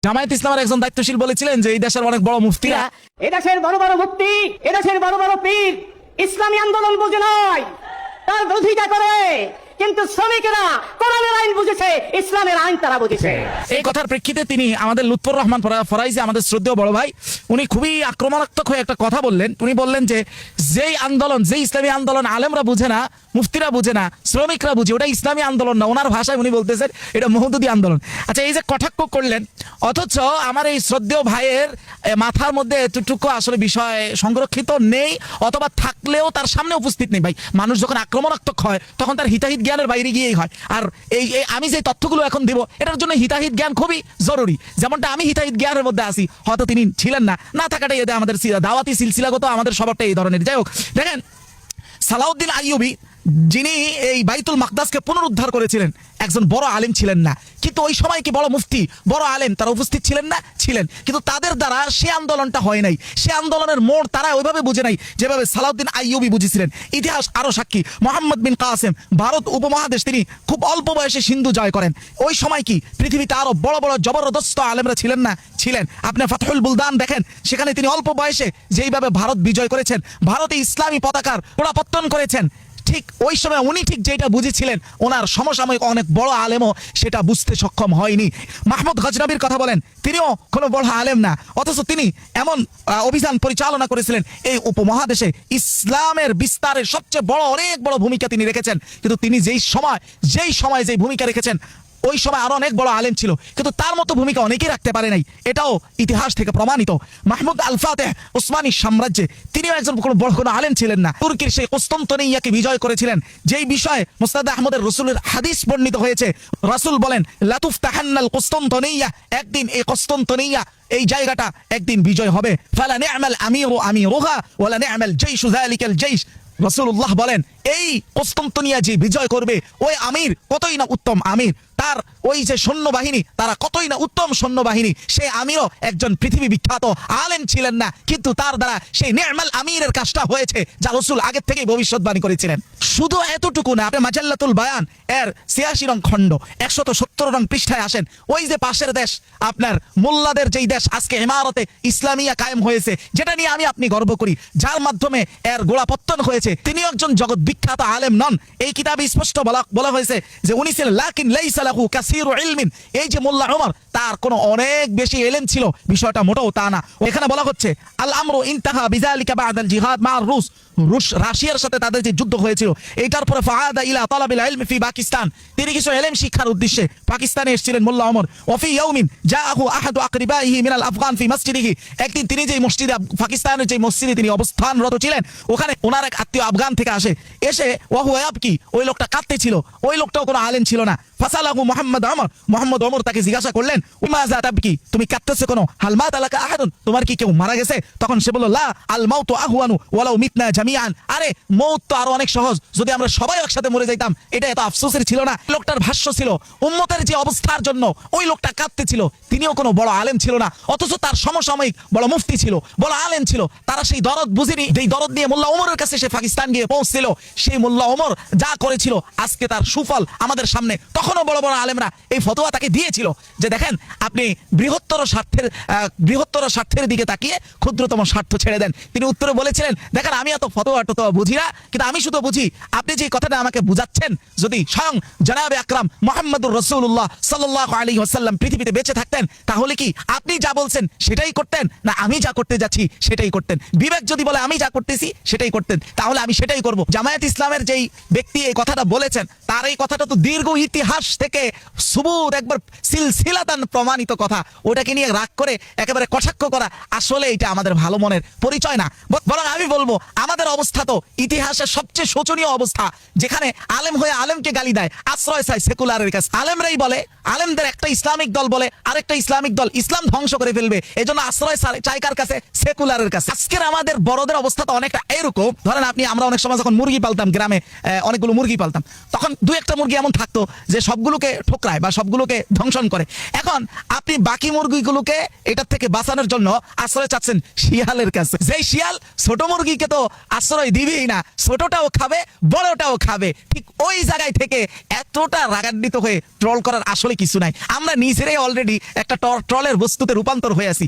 জামায়াত ইসলামের একজন দায়িত্বশীল বলেছিলেন যে এই দেশের অনেক বড় মুফতিরা, এদেশের বড় বড় মুফতি, এদেশের বড় বড় পীর ইসলামী আন্দোলন বুঝে নয়, তার বিরোধিতা করে, কিন্তু শ্রমিকেরা কোরআনের আইন বুঝেছে, ইসলামের আইন তারা বুঝেছে। এই কথার প্রেক্ষিতে তিনি আমাদের লুৎফর রহমান ফরাইজি, আমাদের শ্রদ্ধেয় বড় ভাই, উনি খুবই আক্রমণাত্মক হয়ে একটা কথা বললেন। উনি বললেন যে যেই আন্দোলন, যেই ইসলামী আন্দোলন আলেমরা বুঝে না, মুফতিরা বুঝে না, শ্রমিকরা বুঝে, ওটা ইসলামী আন্দোলন না। ওনার ভাষায় উনি বলতেছেন এটা মওদুদি আন্দোলন। আচ্ছা, এই যে কটাক্ষ করলেন, অথচ আমার এই শ্রদ্ধেয় ভাইয়ের মাথার মধ্যে এতটুকু আসলে বিষয় সংরক্ষিত নেই, অথবা থাকলেও তার সামনে উপস্থিত নেই। ভাই, মানুষ যখন আক্রমণাত্মক হয় তখন তার হিতাহিত জ্ঞানের বাইরে গিয়েই হয়। আর এই আমি যে তথ্যগুলো এখন দিব, এটার জন্য হিতাহিত জ্ঞান খুবই জরুরি। যেমনটা আমি হিতাহিত জ্ঞানের মধ্যে আসি, হয়তো তিনি ছিলেন না থাকাটাই এতে আমাদের দাওয়াতি সিলসিলাগত আমাদের স্বভাবটা এই ধরনের। যাই হোক, দেখেন, সালাউদ্দিন আইয়ুবী যিনি এই বাইতুল মাকদাসকে পুনরুদ্ধার করেছিলেন, একজন বড় আলেম ছিলেন না, কিন্তু ওই সময় কি বড় মুফতি, বড় আলেম তারা উপস্থিত ছিলেন না? ছিলেন, কিন্তু তাদের দ্বারা সে আন্দোলনটা হয় নাই। সে আন্দোলনের মোড় তারা ওইভাবে বুঝে নাই যেভাবে সালাউদ্দিন আইয়ুবী বুঝেছিলেন। ইতিহাস আরো সাক্ষী, মোহাম্মদ বিন কাসেম ভারত উপমহাদেশ তিনি খুব অল্প বয়সে সিন্ধু জয় করেন। ওই সময় কি পৃথিবীতে আরো বড় বড় জবরদস্ত আলেমরা ছিলেন না? ছিলেন। আপনি ফাতহুল বুলদান দেখেন, সেখানে তিনি অল্প বয়সে যেইভাবে ভারত বিজয় করেছেন, ভারতে ইসলামী পতাকার পুনরাবর্তন করেছেন, ঠিক ওই সময় উনি ঠিক যেটা বুঝেছিলেন, ওনার সমসাময়িক অনেক বড় আলেমও সেটা বুঝতে সক্ষম হয়নি। মাহমুদ গজনবীর কথা বলেন, তিনিও কোনো বড় আলেম না, অথচ তিনি এমন অভিযান পরিচালনা করেছিলেন, এই উপমহাদেশে ইসলামের বিস্তারের সবচেয়ে বড় অনেক বড় ভূমিকা তিনি রেখেছেন। কিন্তু তিনি যেই সময় যেই ভূমিকা রেখেছেন, ওই সময় আরো অনেক বড় আলেম ছিল, কিন্তু তার মতো ভূমিকা অনেকেই রাখতে পারে নাই। এটাও ইতিহাস থেকে প্রমাণিত। মাহমুদ আল ফাতেহ উসমানী সাম্রাজ্যে তিনিও একজন বড় কোনো আলেম ছিলেন না। তুর্কির সেই কুস্তন্তনিয়াকে বিজয় করেছিলেন, যেই বিষয়ে মুসনাদ আহমদের রাসূলের হাদিস বর্ণিত হয়েছে। রাসূল বলেন, লাতুফতাহান্নাল কুস্তন্তনিয়া, একদিন এই কুস্তন্তনিয়া এই জায়গাটা একদিন বিজয় হবে। ফালা নি'মাল আমিরু আমিরুহা ওয়ালা নি'মাল জাইশু যালিকাল জাইশ। রাসূলুল্লাহ বলেন, এই কুস্তন্তনিয়া যে বিজয় করবে, ওই আমির কতই না উত্তম আমির, তার ওই যে সৈন্যবাহিনী তারা কতই না উত্তম সৈন্যবাহিনী। সেই আমিরও একজন পৃথিবী বিখ্যাত আলেম ছিলেন না, কিন্তু তার দ্বারা সেই নি'মাল আমিরের কাজটা হয়েছে যা রাসূল আগে থেকেই ভবিষ্যৎবাণী করেছিলেন। শুধু এতটুকু না, আপনি মাজাল্লাতুল বায়ান এর ৮৬ নং খণ্ড ১৭০ নং পৃষ্ঠায় আসেন, ওই যে পাশের দেশ আপনার মোল্লাদের যেই দেশ আজকে ইমারতে ইসলামিয়া কায়েম হয়েছে, যেটা নিয়ে আমি আপনি গর্ব করি, যার মাধ্যমে এর গোড়াপত্তন হয়েছে, তিনিও একজন জগৎ বিখ্যাত আলেম নন। এই কিতাবে স্পষ্ট বলা হয়েছে যে উনি ছিলেন লাকিন লাইসা লাহু কাসীরু ইলমিন। এই যে মোল্লা ওমর, তার কোনো অনেক বেশি ইলম ছিল, বিষয়টা মোটেও তা না। এখানে বলা হচ্ছে আল আমরু ইনতাহা বিযালিকা বা'দাল জিহাদ মা'আর রুশ, রাশিয়ার সাথে তাদের যে যুদ্ধ হয়েছিল, এইটার পরে ফাআদা ইলা তালাবিল ইলমি ফি পাকিস্তান, তিনি কিছু ইলম শিক্ষার উদ্দেশ্যে পাকিস্তানে এসেছিলেন মোল্লা ওমর। ওয়া ফি ইয়াউমিন জাআহু আহাদু আকরিবাইহি মিনাল আফগান ফি মসজিদিহি, একদিন তিনি যে মসজিদে, পাকিস্তানের যে মসজিদে তিনি অবস্থানরত ছিলেন, ওখানে ওনার এক আত্মীয় আফগান থেকে এসে ওয়া হুয়া ইয়াবকি, ওই লোকটা কাঁদতেছিল, ওই লোকটাও কোনো আলেম ছিল না। ফাসালাহু মুহাম্মদ ওমর তাকে জিজ্ঞাসা করলেন, উমাযা তাবকি, তুমি কাঁদতেছো কেন? হাল মাত আলাকা আহাদুন, তোমার কি কেউ মারা গেছে? তখন সে বলল, লা আল মাউতু আহওয়ানু ওয়ালাউ মিতনা জামিআন, আরে মওত তো আরো অনেক সহজ, যদি আমরা সবাই একসাথে মরে যাইতাম, এটা এত আফসোসের ছিল না। লোকটার ভাষ্য ছিল, উম্মতের যে অবস্থার জন্য ওই লোকটা কাঁদতেছিল, তিনিও কোনো বড় আলেম ছিল না, অথচ তার সমসাময়িক বড় মুফতি ছিল, বড় আলেম ছিল। তারা সেই দরদ বুঝিনি, যেই দরদ নিয়ে মোল্লা ওমরের কাছে সে পাকিস্তান গিয়ে পৌঁছছিল, সেই মোল্লা ওমর যা করেছিল আজকে তার সুফল আমাদের সামনে। তখনও বড় বড় আলেমরা এই ফতোয়া তাকে দিয়েছিল যে দেখেন, আপনি বৃহত্তর স্বার্থের দিকে তাকিয়ে ক্ষুদ্রতম স্বার্থ ছেড়ে দেন। তিনি উত্তরে বলেছিলেন, দেখেন, আমি এত ফতোয়া বুঝি না, কিন্তু আমি শুধু বুঝি আপনি যে কথাটা আমাকে বুঝাচ্ছেন, যদি স্বয়ং জনাবে আকরাম মুহাম্মদুর রাসূলুল্লাহ সাল্লাল্লাহু আলাইহি ওয়াসাল্লাম পৃথিবীতে বেঁচে থাকতেন, তাহলে কি আপনি যা বলছেন সেটাই করতেন, না আমি যা করতে যাচ্ছি সেটাই করতেন? বিবেক যদি বলে আমি যা করতেছি সেটাই করতেন, তাহলে আমি সেটাই করব। জামায়াত ইসলামের যেই ব্যক্তি এই কথাটা বলেছেন, তার এই কথাটা তো দীর্ঘ ইতিহাস থেকে সুবুত একবার সিলসিলাতান প্রমাণিত কথা। ওটাকে নিয়ে রাগ করে একেবারে কটাক্ষ করা আসলে এটা আমাদের ভালো মনের পরিচয় না। বরং আমি বলবো, আমাদের অবস্থা তো ইতিহাসের সবচেয়ে শোচনীয় অবস্থা, যেখানে আলেম হয়ে আলেমকে গালি দেয়, আশ্রয় চায় সেকুলারের কাছে। আলেমরাই বলে, আলেমদের একটা ইসলামিক দল বলে, আরেকটা ইসলামিক দল ইসলাম ধ্বংস করে ফেলবে, এজন্য আশ্রয় চায় কার কাছে? সেকুলারের কাছে। আজকের আমাদের বড়দের অবস্থা তো অনেকটা এরকম। ধরেন আমরা অনেক সময় যখন মুরগি পালতাম, গ্রামে অনেকগুলো মুরগি পালতাম, তখন দু একটা মুরগি এমন থাকতো যে সবগুলোকে ঠোকরায় বা সবগুলোকে ধ্বংসন করে। এখন আপনি বাকি মুরগিগুলোকে এটার থেকে বাঁচানোর জন্য আশ্রয় চাচ্ছেন শিয়ালের কাছে। যেই শিয়াল ছোট মুরগিকে তো আশ্রয় দিবেই না, ছোটটাও খাবে বড়টাও খাবে। ঠিক ওই জায়গায় থেকে এতটা রাগান্বিত হয়ে ট্রল করার আসলে কিছু নাই। আমরা নিজেরাই অলরেডি একটা ট্রলের বস্তুতে রূপান্তর হয়ে আছি।